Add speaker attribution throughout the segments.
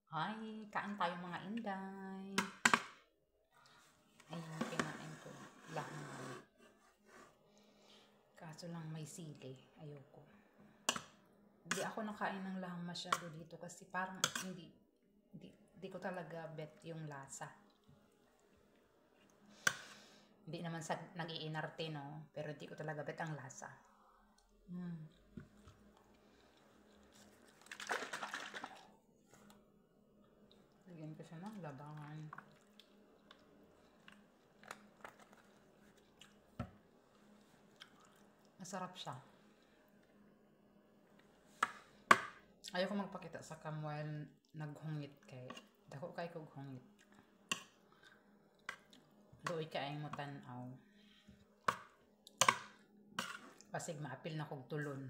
Speaker 1: Hi, kain tayo mga inday. Ayun, kinain ko lahat. Kaso lang may sili. Ayoko. Hindi ako nakain ng lahang masyado dito kasi parang hindi ko talaga bet yung lasa. Hindi naman sa nag-iinarte, no? Pero hindi ko talaga bet ang lasa. Lagyan ko siya ng labangan. Masarap siya. Ayoko magpakita sa cam while naghungit kay dako kay kog hungit. Doy kaay mo tan-aw. Pasig maapil na kog tulon.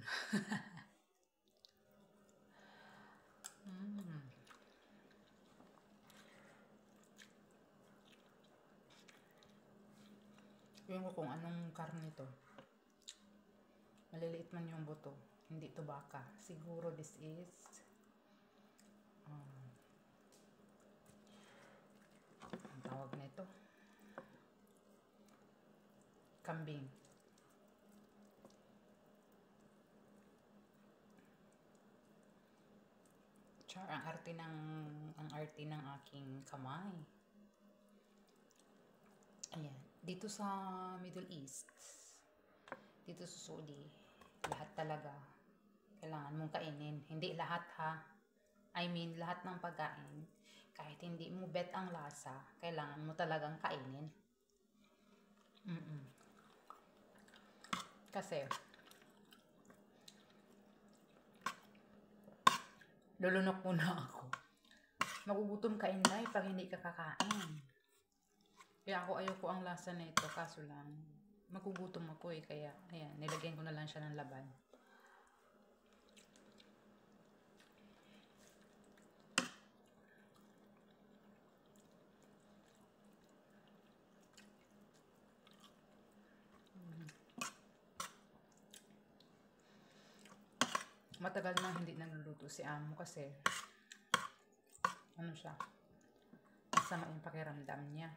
Speaker 1: Yung ko kung anong karne to. Maliliit man yung buto. Hindi to baka. Siguro this is ang tawag na ito. Kambing. Char, ang arte ng aking kamay. Ayan. Dito sa Middle East, dito sa Saudi, lahat talaga kailangan mong kainin. Hindi lahat ha. I mean, lahat ng pagkain, kahit hindi mo bet ang lasa, kailangan mo talagang kainin. Kasi, lulunok muna ako. Magugutom ka inday pag hindi ka kakain. Kaya ako ayoko ang lasa na ito, kaso lang, magugutom ako eh. Kaya, ayan, nilagyan ko na lang siya ng laban. Matagal na hindi nagluluto si amo kasi ano siya, masama yung pakiramdam niya.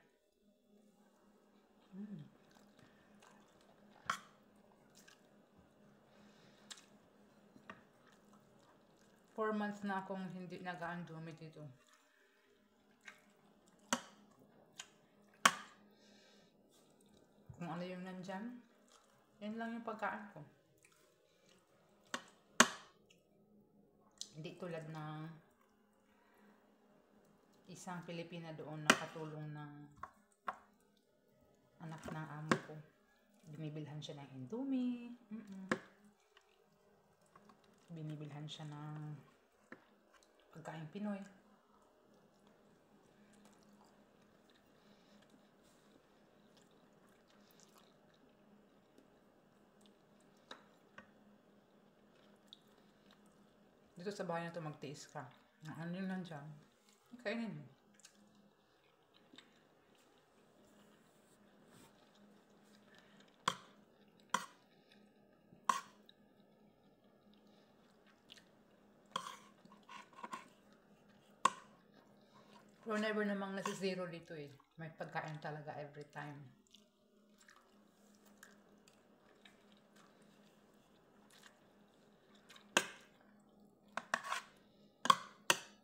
Speaker 1: 4 months na akong hindi nag-aandumi dito. Kung ano yung nandyan, yun lang yung pagkaan ko. Hindi tulad ng isang Pilipina doon na katulong ng anak ng amo ko. Binibilhan siya ng Indomie. Binibilhan siya ng pagkain Pinoy. Dito sa bahay na to magtiis ka. Ano yun nandyan? Kainin mo. Pero never namang nasi-zero dito eh. May pagkain talaga every time.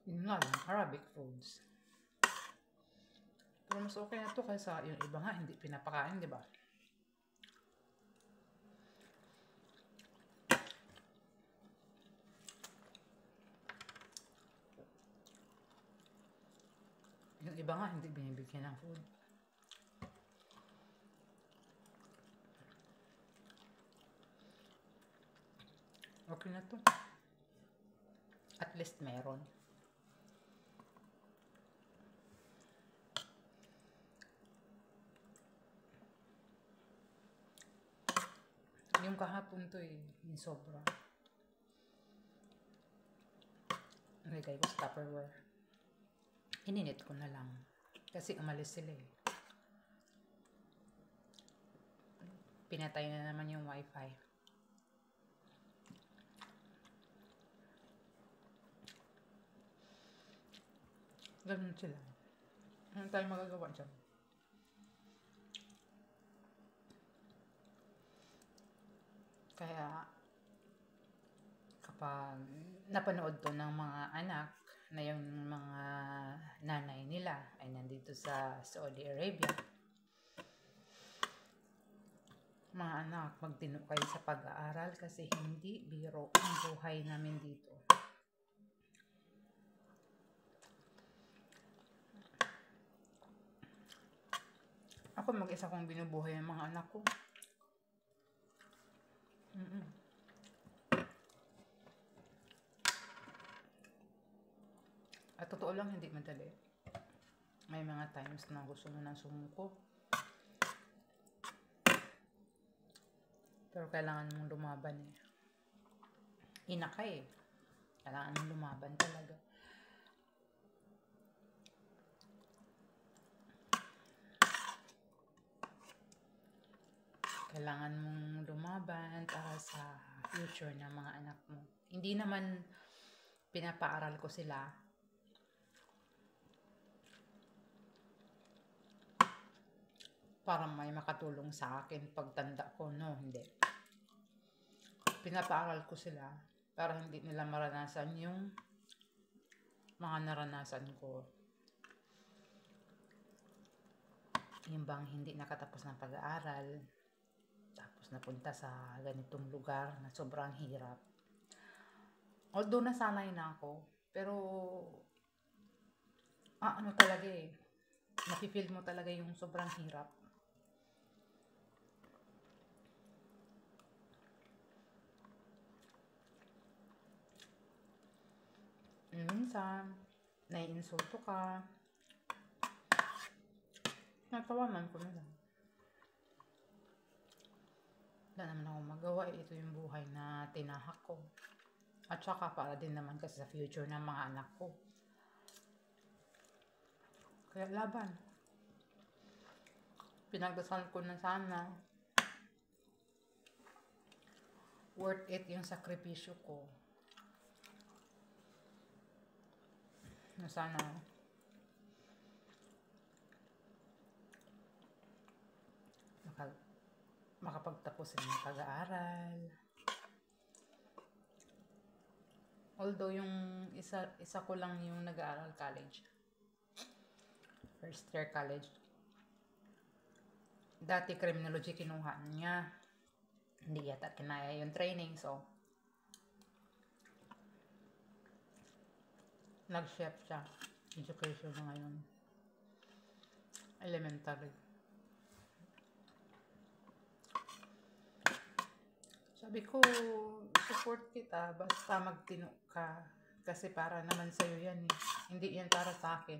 Speaker 1: Yun nga lang, Arabic foods. Pero mas okay na to kaysa yung iba nga hindi pinapakain, di ba? Yung iba nga hindi binibigyan ng food. Okay na to. At least meron. Yung kahapon to eh, yung sobra. Nilagay ko sa Tupperware. Ininit ko na lang. Kasi umalis sila eh. Pinatay na naman yung wifi. Ganun sila. Ano tayong magagawa dyan? Kaya, kapag napanood to ng mga anak na yung mga nanay nila ay nandito sa Saudi Arabia, mga anak, magtino kayo sa pag-aaral kasi hindi biro ang buhay namin dito. Ako mag-isa kong binubuhay ang mga anak ko. At totoo lang, hindi madali. May mga times na gusto mo nang sumuko. Pero kailangan mong lumaban eh. Ina ka eh. Kailangan mong lumaban talaga. Kailangan mong lumaban para sa future ng mga anak mo. Hindi naman pinapaaral ko sila para may makatulong sa akin pagtanda ko. No, hindi. Pinapaaral ko sila para hindi nila maranasan yung mga naranasan ko. Yung bang hindi nakatapos ng pag-aaral, tapos napunta sa ganitong lugar na sobrang hirap. Although nasanay na ako, pero ano talaga eh, napifeel mo talaga yung sobrang hirap. Minsan, naiinsulto ka, natawanan ko na lang. Wala naman ako magawa eh. Ito yung buhay na tinahak ko. At saka para din naman kasi sa future ng mga anak ko. Kaya laban. Pinagdasal ko na sana worth it yung sakripisyo ko. Na sana makapagtapos ng pag-aaral. Although yung isa ko lang yung nag-aaral college. First year college. Dati criminology kinuha niya. Hindi yata kinaya yung training, so nag-chef siya. Education na ngayon. Elementary. Sabi ko, support kita basta magtino ka. Kasi para naman sa'yo yan eh. Hindi yan para sa akin.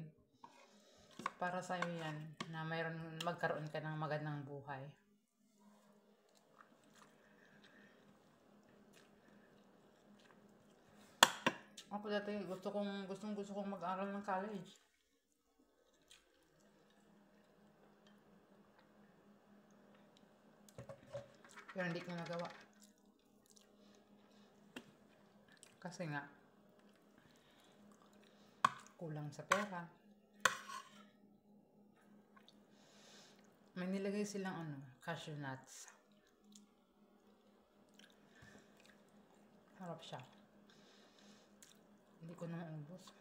Speaker 1: Para sa'yo yan na magkaroon ka ng magandang buhay. Ako dati gusto kong mag-aral ng college. Pero hindi ko nagawa. Kasi nga, kulang sa pera. May nilagay silang cashew nuts. Harap siya. Hindi ko na maubos.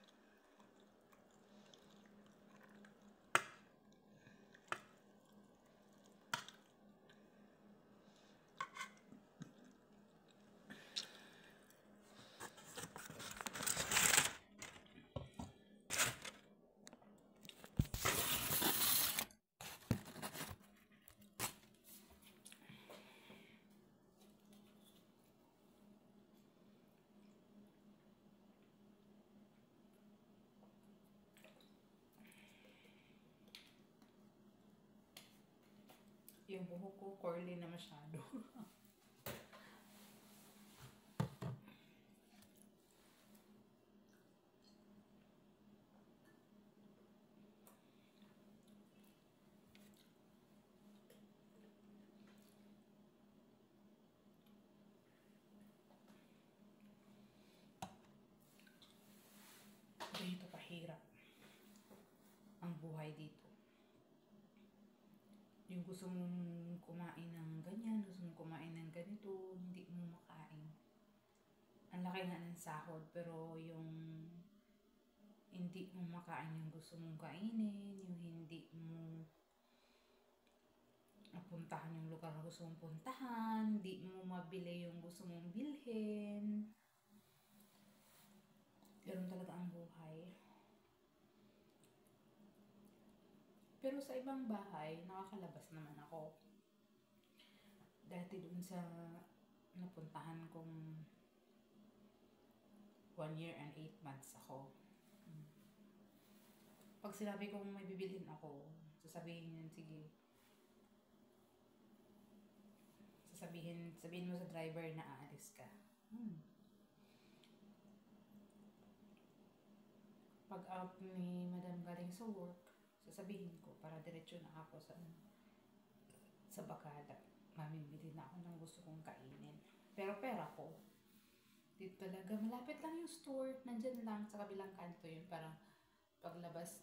Speaker 1: Yung buhok ko curly na masyado. Ganito kahirap ang buhay dito. Yung gusto mong kumain ng ganyan, gusto mong kumain ng ganito, hindi mo makain. Ang laki nga ng sahod, pero yung hindi mo makain yung gusto mong kainin, yung hindi mo mapuntahan yung lugar na gusto mong puntahan, hindi mo mabili yung gusto mong bilhin. Ganun talaga ang buhay. Pero sa ibang bahay, nakakalabas naman ako. Dati dun sa napuntahan kong 1 year and 8 months ako. Pag sinabi kong may bibilhin ako, sasabihin yun, sige. Sabihin mo sa driver na aalis ka. Pag out ni madam galing sa work, sasabihin ko para diretso na ako sa bakada. Mamimili na ako ng gusto kong kainin. Pero pera ko. Dito talaga, malapit lang yung store. Nandyan lang, sa kabilang kanto yun. Parang paglabas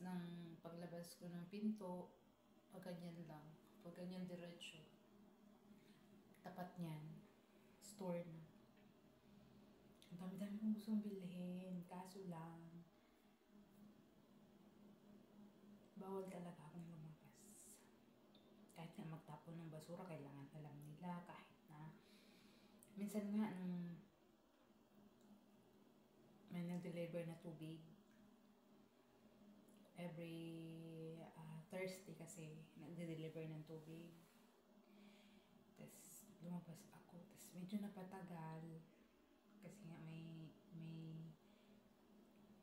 Speaker 1: ko ng pinto, pag ganyan lang. Pag ganyan diretso. Tapat niyan. Store na. Ang dami-dami kong gustong bilhin. Kaso lang, bawal talaga akong lumabas. Kahit nga magtapon ng basura, kailangan alam nila. Kahit na, minsan nga, may nag-deliver na tubig. Every Thursday kasi, nag-deliver ng tubig. Tapos, lumabas ako. Tapos, medyo napatagal. Kasi nga, may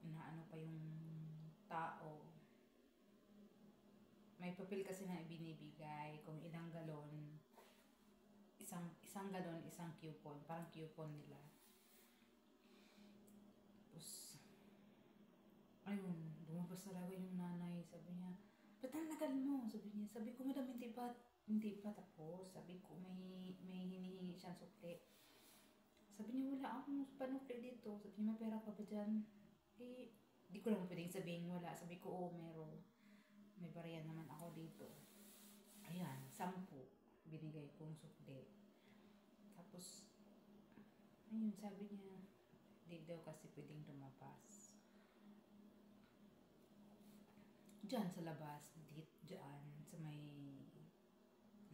Speaker 1: naano pa yung tao. May papel kasi na ibinibigay kung ilang galon, isang galon, isang coupon, parang coupon nila. Tapos, ayun, lumabas talaga yung nanay, sabi niya, ba't ang tagal mo? Sabi niya, sabi ko, madam, hindi pa tapos. Sabi ko, may hinihingi siyang sukli. Sabi niya, wala akong panukli dito. Sabi niya, may pera ka ba dyan? Eh, di ko lang pwedeng sabihin wala. Sabi ko, oo, meron. May bariya naman ako dito. Ayan, 10 binigay kong sukli. Tapos, ayun, sabi niya, di daw kasi pwedeng lumabas. Diyan sa labas, diyan sa may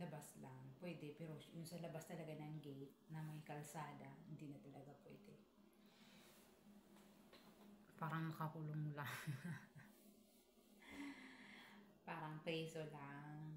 Speaker 1: labas lang, pwede. Pero yung sa labas talaga ng gate na may kalsada, hindi na talaga pwede. Parang nakakulong lang. Parang preso lang.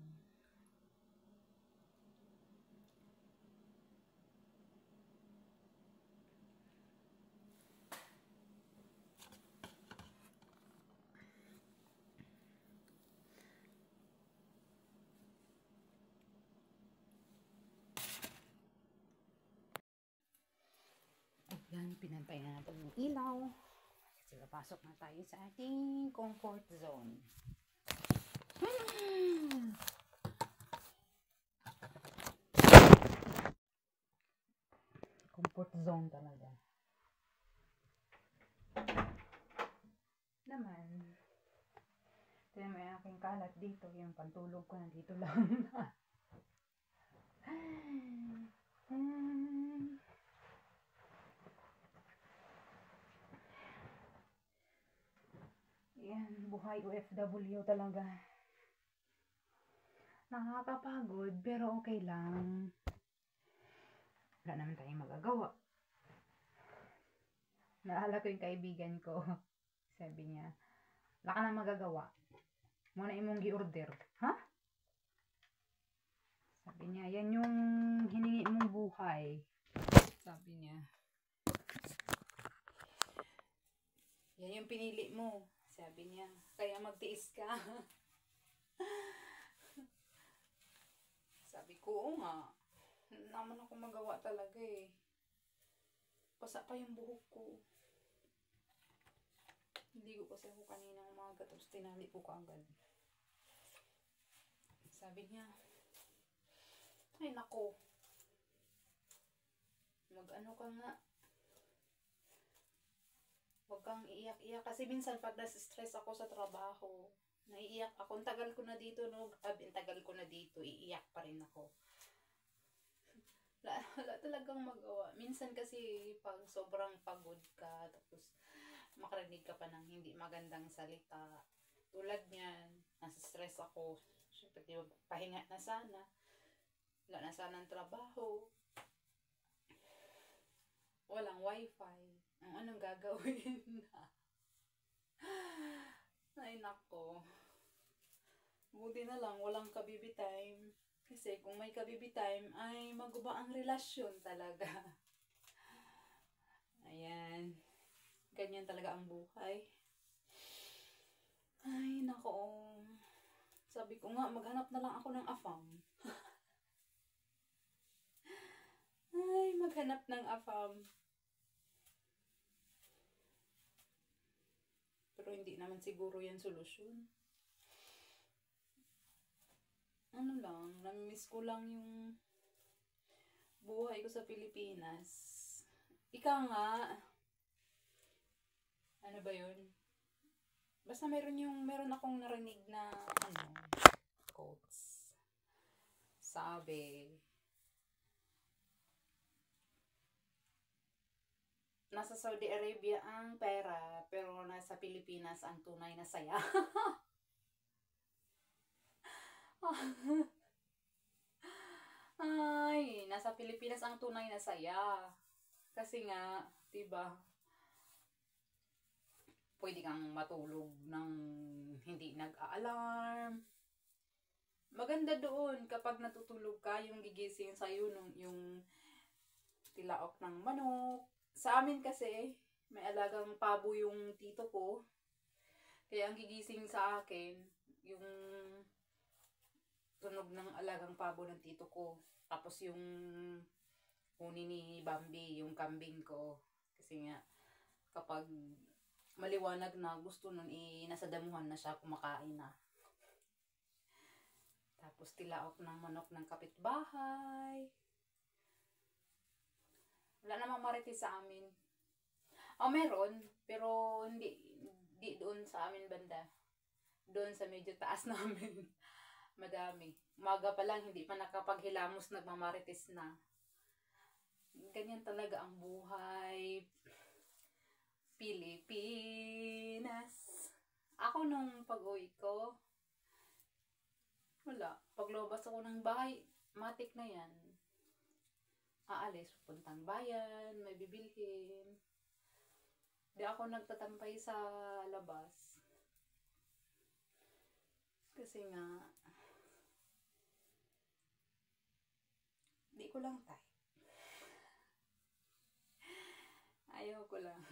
Speaker 1: Ayan, pinantay na natin yung ilaw. Kasi papasok na tayo sa ating comfort zone. Comfort zone talaga. Naman. Ito yung may aking kalat dito. Yung pantulog ko na dito lang. Yan, buhay OFW talaga. Nakakapagod, pero okay lang. Wala naman tayong magagawa. Naalala ko yung kaibigan ko. Sabi niya, wala ka na magagawa. Muna imong gi-order. Ha? Sabi niya, yan yung hiningi mong buhay. Sabi niya. Yan yung pinili mo. Sabi niya, kaya magtiis ka. Sabi ko, oo nga. Naman ako magawa talaga eh. Basa pa yung buhok ko. Hindi ko kasi ako kanina umaga. Tapos tinali ko kaagad. Sabi niya, ay nako. Mag-ano ka nga. Huwag kang iiyak-iyak. Kasi minsan pag nasa-stress ako sa trabaho, Naiiyak ako. Ang tagal ko na dito, no? Ang tagal ko na dito, iiyak pa rin ako. Wala talagang magawa. Minsan kasi pag sobrang pagod ka, tapos makarinig ka pa ng hindi magandang salita. Tulad niyan, nasa stress ako. Siyempre, pahinga na sana. Wala na sana ang trabaho. Walang wifi. Anong gagawin na? Ay, nako. Buti na lang, walang kabibi time. Kasi kung may kabibi time, ay maguba ang relasyon talaga. Ayan. Ganyan talaga ang buhay. Ay, nako. Sabi ko nga, maghanap na lang ako ng afam. Ay, maghanap ng afam. Pero hindi naman siguro yan solusyon. Ano lang, namimiss ko lang yung buhay ko sa Pilipinas. Ika nga, ano ba yun? Basta meron akong narinig na, quotes. Sabi, nasa Saudi Arabia ang pera, pero nasa Pilipinas ang tunay na saya. Ay, nasa Pilipinas ang tunay na saya. Kasi nga, 'di ba? Pwede kang matulog ng hindi nag-a-alarm. Maganda doon kapag natutulog ka, yung gigising sa'yo yung tilaok ng manok. Sa amin kasi, may alagang pabo yung tito ko. Kaya ang gigising sa akin, yung tunog ng alagang pabo ng tito ko. Tapos yung huni ni Bambi, yung kambing ko. Kasi nga, kapag maliwanag na, gusto nun nasa damuhan na siya, kumakain na. Tapos tilaok ng manok ng kapitbahay. Wala namang marites sa amin. Meron, pero hindi doon sa amin banda. Doon sa medyo taas namin. Madami. Umaga pa lang, hindi pa nakapaghilamos, nagmamarites na. Ganyan talaga ang buhay. Pilipinas. Ako nung pag-uwi ko, wala. Paglabas ako ng bahay, matik na yan. Aalis, pupuntang bayan, may bibilhin. Di ako nagtatampay sa labas. Kasi nga, di ko lang type. Ayaw ko lang.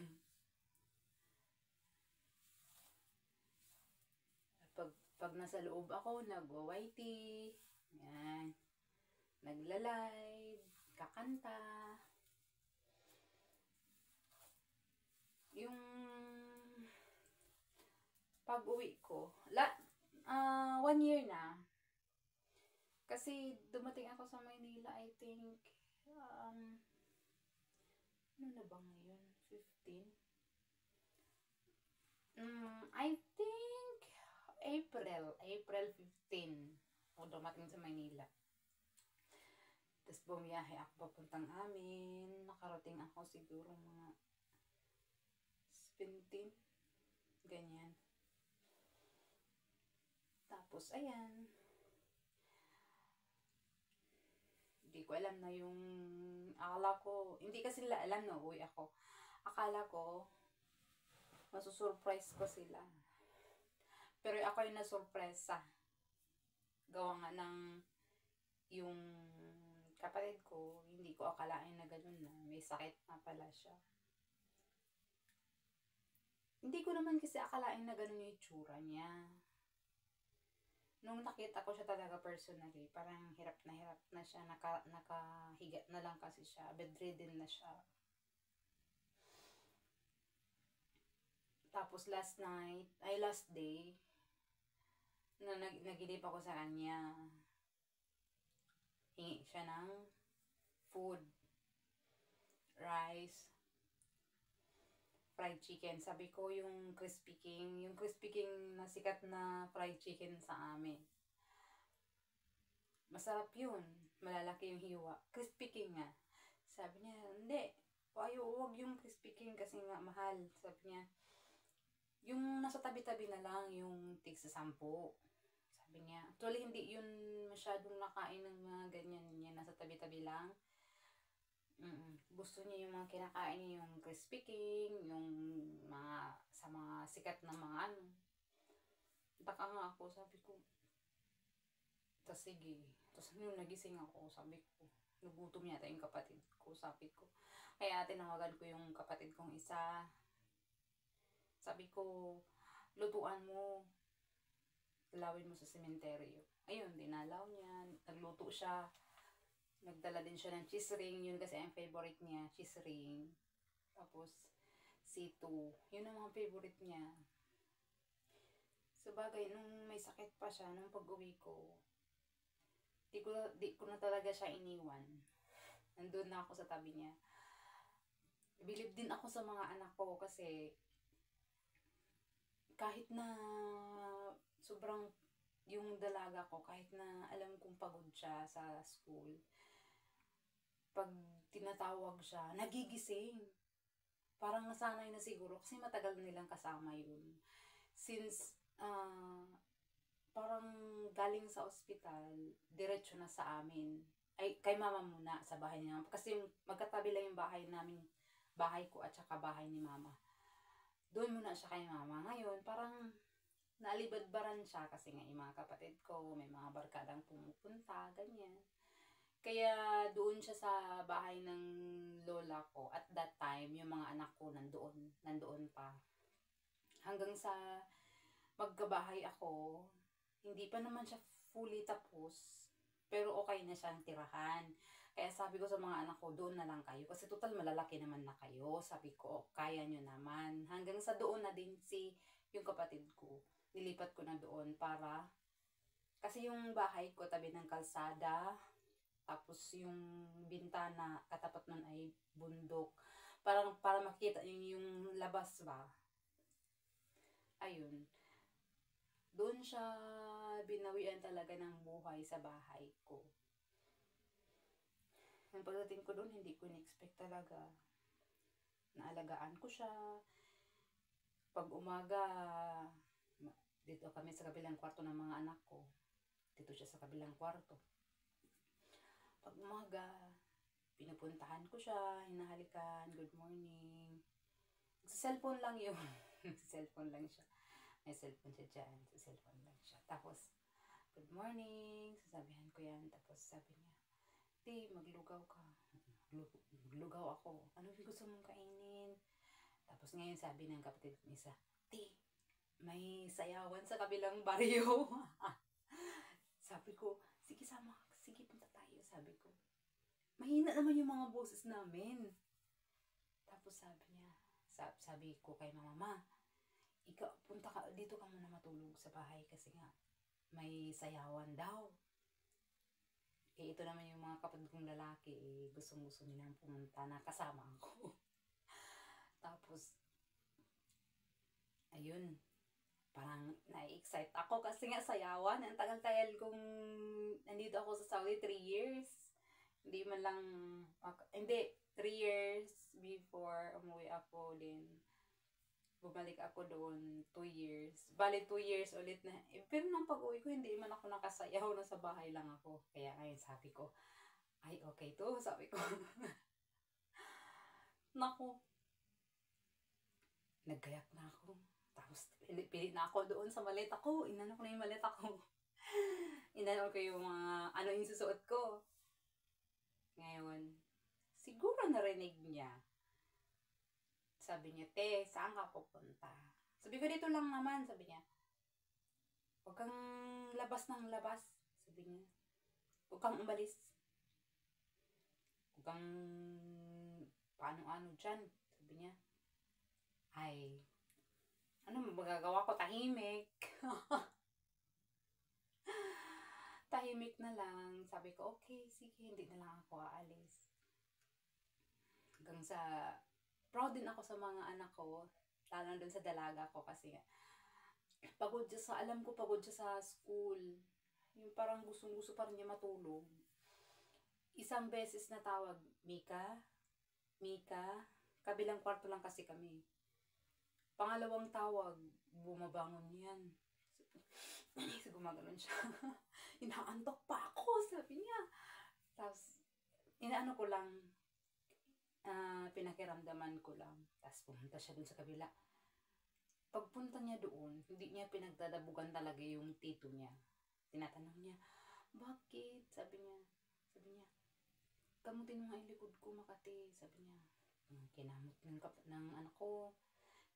Speaker 1: Pag nasa loob ako, nag-YT, yan, nagla-live, kakanta. Yung pag-uwi ko, 1 year na. Kasi dumating ako sa Maynila, I think, ano na ba ngayon? 15? I think, April 15. Ako dumating sa Maynila. Tapos bumiyahe ako papuntang amin. Nakarating ako siguro mga 17. Ganyan. Tapos, ayan. Hindi ko alam na yung akala ko, hindi kasi nila alam na uwi ako. Akala ko, masusurprise ko sila. Pero ako yung nasurpresa. Gawa nga ng yung kapatid ko, hindi ko akalain na ganun na. May sakit na pala siya. Hindi ko naman kasi akalain na ganun yung itsura niya. Nung nakita ko siya talaga personally, parang hirap na siya. Nakahiga na lang kasi siya. Bedridden na siya. Tapos last day, na naginip ako sa kanya. Hingi siya ng food, rice. fried chicken. Sabi ko yung Crispy King. Yung Crispy King na sikat na fried chicken sa amin. Masarap yun. Malalaki yung hiwa. Crispy King nga. Sabi niya, hindi. Huwag yung Crispy King kasi nga mahal. Sabi niya, yung nasa tabi-tabi na lang, yung tig sa 10. Sabi niya, actually hindi yun masyadong nakain ng mga ganyan niya. Nasa tabi-tabi lang. Gusto niya yung mga kinakain niya, yung Crispy King, yung mga, sa mga sikat na mga ano. Taka nga ako, sabi ko, tas sige. Tapos nung nagising ako, sabi ko, nagutom yata yung kapatid ko, sabi ko. Kaya tinawagan ko yung kapatid kong isa. Sabi ko, lutuan mo. Dalawin mo sa sementeryo. Ayun, dinalaw niya. Nagluto siya. Nagdala din siya ng cheese ring. Yun kasi ang favorite niya, cheese ring. Tapos, C2. Yun ang mga favorite niya. Sabagay, nung may sakit pa siya, nung pag-uwi ko, di ko na talaga siya iniwan. Nandun na ako sa tabi niya. Bilib din ako sa mga anak ko kasi kahit na sobrang yung dalaga ko, kahit na alam kong pagod siya sa school, pag tinatawag siya, nagigising. Parang nasanay na siguro kasi matagal nilang kasama yun. Since parang galing sa ospital, diretso na sa amin. Ay, kay mama muna sa bahay niya. Kasi magkatabi lang yung bahay namin, bahay ko at saka bahay ni mama. Doon muna siya kay mama. Ngayon, parang naalibadbaran siya kasi nga yung mga kapatid ko, may mga barkadang pumupunta, ganyan. Kaya doon siya sa bahay ng lola ko. At that time, yung mga anak ko nandoon pa. Hanggang sa magkabahay ako, hindi pa naman siya fully tapos, pero okay na siyang tirahan. Kaya sabi ko sa mga anak ko, doon na lang kayo. Kasi total malalaki naman na kayo. Sabi ko, kaya nyo naman. Hanggang sa doon na din yung kapatid ko. Nilipat ko na doon para, kasi yung bahay ko tabi ng kalsada, tapos yung bintana katapat nun ay bundok. Para makita yung labas ba. Ayun. Doon siya binawian talaga ng buhay sa bahay ko. Yung pagdating ko doon, hindi ko in-expect talaga. Naalagaan ko siya. Pag umaga, dito kami sa kabilang kwarto ng mga anak ko. Dito siya sa kabilang kwarto. Pag umaga, pinupuntahan ko siya, hinahalikan, good morning. Sa cellphone lang yun. Sa cellphone lang siya. May cellphone siya dyan. Sa cellphone lang siya. Tapos, good morning. Sasabihan ko yan. Tapos sabi niya, Ti, maglugaw ka. Maglugaw ako. Ano yung gusto mong kainin? Tapos ngayon sabi ng kapatid ko isa, Ti, may sayawan sa kabilang baryo. Sabi ko, sige punta tayo. Sabi ko, mahina naman yung mga boses namin. Tapos sabi niya, sabi ko kay mama, ikaw, punta ka, dito ka muna matulog sa bahay kasi nga, may sayawan daw. Eh, ito naman yung mga kapatid kong lalaki, eh, gustong-gusto nilang pumunta na kasama ako. Tapos, ayun, parang na-excite ako kasi nga sayawan. Ang tagal-tagal kong nandito ako sa Saudi, 3 years. Hindi man lang, hindi, 3 years before umuwi ako din. Bumalik ako doon 2 years. Bali 2 years ulit na. Eh, pero nung pag-uwi ko, hindi man ako nakasayaw. Nasa bahay lang ako. Kaya ngayon sabi ko, ay okay to. Sabi ko. Naku. Naggayak na ako. Tapos pilit na ako doon sa maleta ko. Inano ko na yung maleta ko. Inano ko yung mga ano yung susuot ko. Ngayon, siguro narinig niya. Sabi niya, Te, saan ka pupunta? Sabi ko, dito lang naman. Sabi niya, huwag kang labas ng labas. Sabi niya, huwag kang umalis. Huwag kang paano-ano dyan. Sabi niya, ay, ano magagawa ko? Tahimik. Tahimik na lang. Sabi ko, okay, sige, hindi na lang ako aalis. Hanggang sa
Speaker 2: proud din ako sa mga anak ko, lalo na dun sa dalaga ko kasi pagod siya sa, alam ko pagod siya sa school. Yung parang gustong-gusto pa rin niya matulog. Isang beses na tawag, Mika, Mika, kabilang kwarto lang kasi kami. Pangalawang tawag, bumabangon yan. So, gumaganon siya. Inaantok pa ako, sabi niya. Tapos, inaano ko lang, pinakiramdaman ko lang. Tapos pumunta siya dun sa kabila. Pagpunta niya doon, hindi niya pinagdadabugan talaga yung tito niya. Tinatanong niya, bakit? Sabi niya, kamutin mo nga yung likod ko, Makati. Sabi niya, kinamot ng anak ko.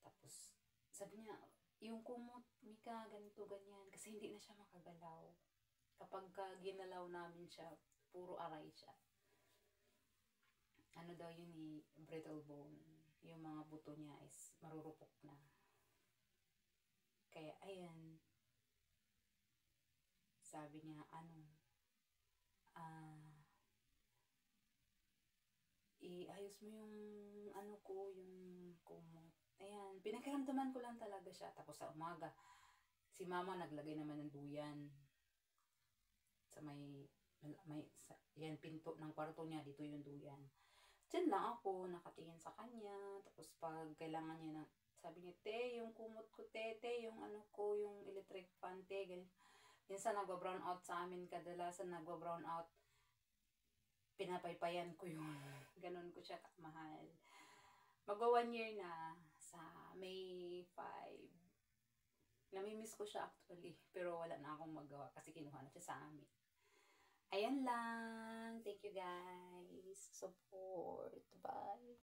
Speaker 2: Tapos, sabi niya, yung kumot, Mika, ganito, ganyan. Kasi hindi na siya makagalaw. Kapag ginalaw namin siya, puro aray siya. Ano daw yun brittle bone. Yung mga buto niya is marurupok na. Kaya, ayan. Sabi niya, iayos mo yung yung kumot. Ayan, pinakiramdaman ko lang talaga siya. Tapos sa umaga, si mama naglagay naman ng duyan sa yan, pinto ng kwarto niya, dito yung duyan. Diyan lang ako, nakatingin sa kanya. Tapos pag kailangan niya sabi niya, te, yung kumot ko, te, yung yung electric fan, te, ganyan. Minsan nagwa-brown out sa amin, kadalasan nagwa-brown out, pinapaypayan ko yung ganun ko siya kamahal. Magwa 1 year na sa May 5. Namimiss ko siya actually, pero wala na akong magawa kasi kinuha na siya sa amin. Ayan lang. Thank you guys. Support. Bye.